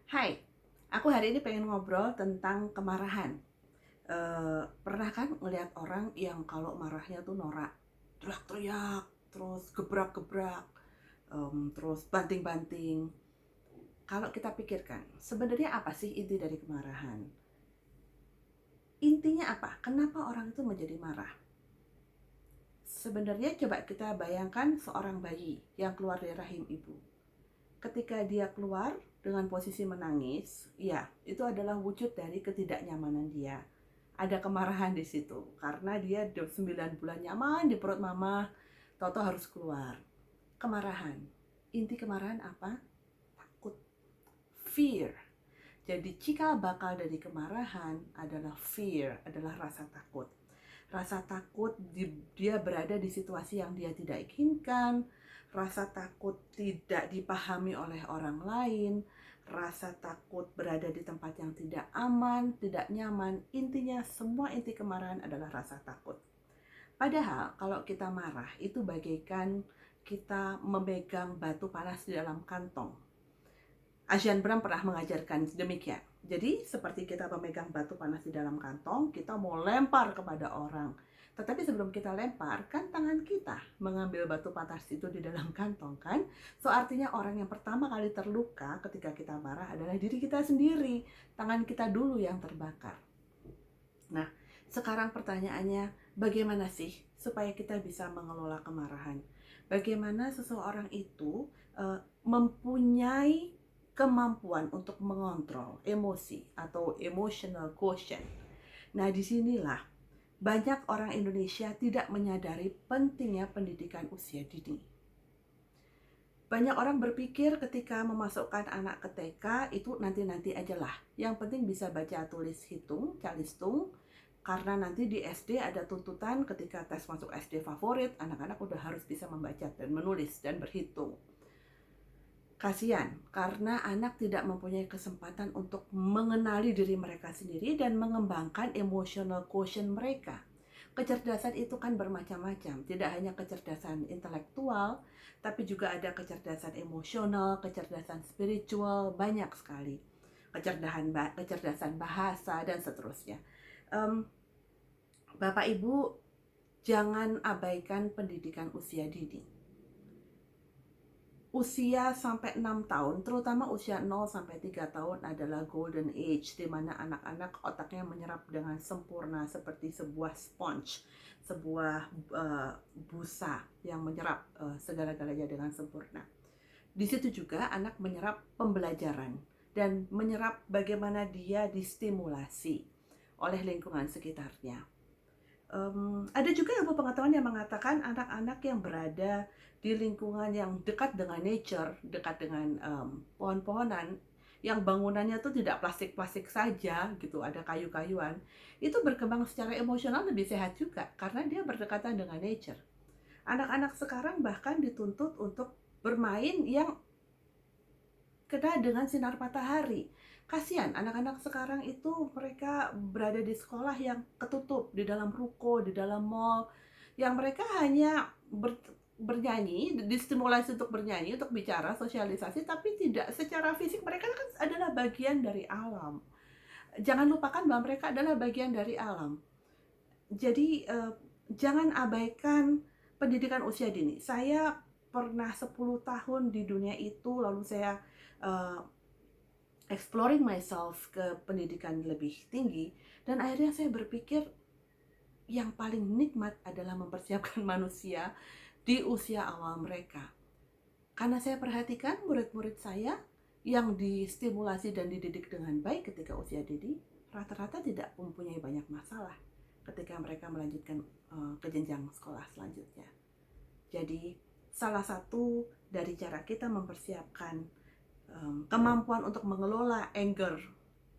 Hai, aku hari ini pengen ngobrol tentang kemarahan. Pernah kan ngelihat orang yang kalau marahnya tuh norak, teriak-teriak, terus gebrak-gebrak, terus banting-banting. Kalau kita pikirkan, sebenarnya apa sih inti dari kemarahan? Intinya apa? Kenapa orang itu menjadi marah? Sebenarnya coba kita bayangkan seorang bayi yang keluar dari rahim ibu. Ketika dia keluar dengan posisi menangis, ya, itu adalah wujud dari ketidaknyamanan dia. Ada kemarahan di situ karena dia 9 bulan nyaman di perut mama, toto harus keluar. Kemarahan. Inti kemarahan apa? Takut. Fear. Jadi cikal bakal dari kemarahan adalah fear, adalah rasa takut. Rasa takut dia berada di situasi yang dia tidak inginkan, rasa takut tidak dipahami oleh orang lain, rasa takut berada di tempat yang tidak aman, tidak nyaman. Intinya semua inti kemarahan adalah rasa takut. Padahal kalau kita marah itu bagaikan kita memegang batu panas di dalam kantong. Asian Bram pernah mengajarkan demikian. Jadi seperti kita memegang batu panas di dalam kantong, kita mau lempar kepada orang. Tetapi sebelum kita lempar, kan tangan kita mengambil batu panas itu di dalam kantong kan. So artinya orang yang pertama kali terluka ketika kita marah adalah diri kita sendiri. Tangan kita dulu yang terbakar. Nah, sekarang pertanyaannya, bagaimana sih supaya kita bisa mengelola kemarahan? Bagaimana seseorang itu mempunyai kemampuan untuk mengontrol emosi atau emotional quotient. Nah, disinilah banyak orang Indonesia tidak menyadari pentingnya pendidikan usia dini. Banyak orang berpikir ketika memasukkan anak ke TK itu nanti-nanti aja lah. Yang penting bisa baca, tulis, hitung, calistung. Karena nanti di SD ada tuntutan ketika tes masuk SD favorit, anak-anak udah harus bisa membaca dan menulis dan berhitung. Kasihan, karena anak tidak mempunyai kesempatan untuk mengenali diri mereka sendiri dan mengembangkan emotional quotient mereka. Kecerdasan itu kan bermacam-macam, tidak hanya kecerdasan intelektual, tapi juga ada kecerdasan emosional, kecerdasan spiritual, banyak sekali. Kecerdasan bahasa, dan seterusnya. Um, Bapak Ibu, jangan abaikan pendidikan usia dini. Usia sampai 6 tahun, terutama usia 0 sampai 3 tahun adalah golden age, di mana anak-anak otaknya menyerap dengan sempurna seperti sebuah sponge, sebuah busa yang menyerap segala-galanya dengan sempurna. Di situ juga anak menyerap pembelajaran dan menyerap bagaimana dia distimulasi oleh lingkungan sekitarnya. Ada juga ilmu pengetahuan yang mengatakan anak-anak yang berada di lingkungan yang dekat dengan nature, dekat dengan pohon-pohonan, yang bangunannya tuh tidak plastik-plastik saja gitu, ada kayu-kayuan, itu berkembang secara emosional lebih sehat juga karena dia berdekatan dengan nature. Anak-anak sekarang bahkan dituntut untuk bermain yang kena dengan sinar matahari. Kasihan anak-anak sekarang itu, mereka berada di sekolah yang ketutup, di dalam ruko, di dalam mall, yang mereka hanya bernyanyi, distimulasi untuk bernyanyi, untuk bicara, sosialisasi, tapi tidak secara fisik. Mereka kan adalah bagian dari alam. Jangan lupakan bahwa mereka adalah bagian dari alam. Jadi jangan abaikan pendidikan usia dini. Saya pernah 10 tahun di dunia itu, lalu saya uh, exploring myself ke pendidikan lebih tinggi, dan akhirnya saya berpikir yang paling nikmat adalah mempersiapkan manusia di usia awal mereka. Karena saya perhatikan murid-murid saya yang distimulasi dan dididik dengan baik ketika usia dini, rata-rata tidak mempunyai banyak masalah ketika mereka melanjutkan ke jenjang sekolah selanjutnya. Jadi salah satu dari cara kita mempersiapkan kemampuan untuk mengelola anger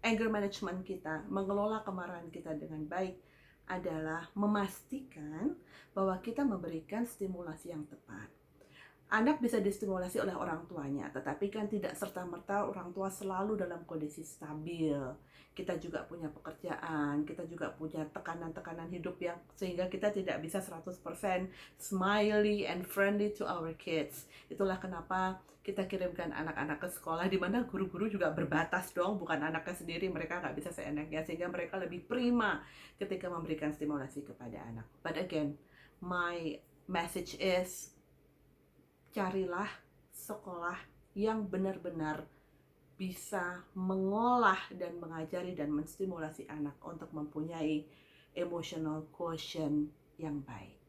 management kita, mengelola kemarahan kita dengan baik adalah memastikan bahwa kita memberikan stimulasi yang tepat. Anak bisa distimulasi oleh orang tuanya, tetapi kan tidak serta-merta orang tua selalu dalam kondisi stabil. Kita juga punya pekerjaan, kita juga punya tekanan-tekanan hidup yang sehingga kita tidak bisa 100% smiley and friendly to our kids. Itulah kenapa kita kirimkan anak-anak ke sekolah di mana guru-guru juga berbatas dong, bukan anaknya sendiri, mereka nggak bisa seenaknya, sehingga mereka lebih prima ketika memberikan stimulasi kepada anak. But again, my message is carilah sekolah yang benar-benar bisa mengolah dan mengajari dan menstimulasi anak untuk mempunyai emotional quotient yang baik.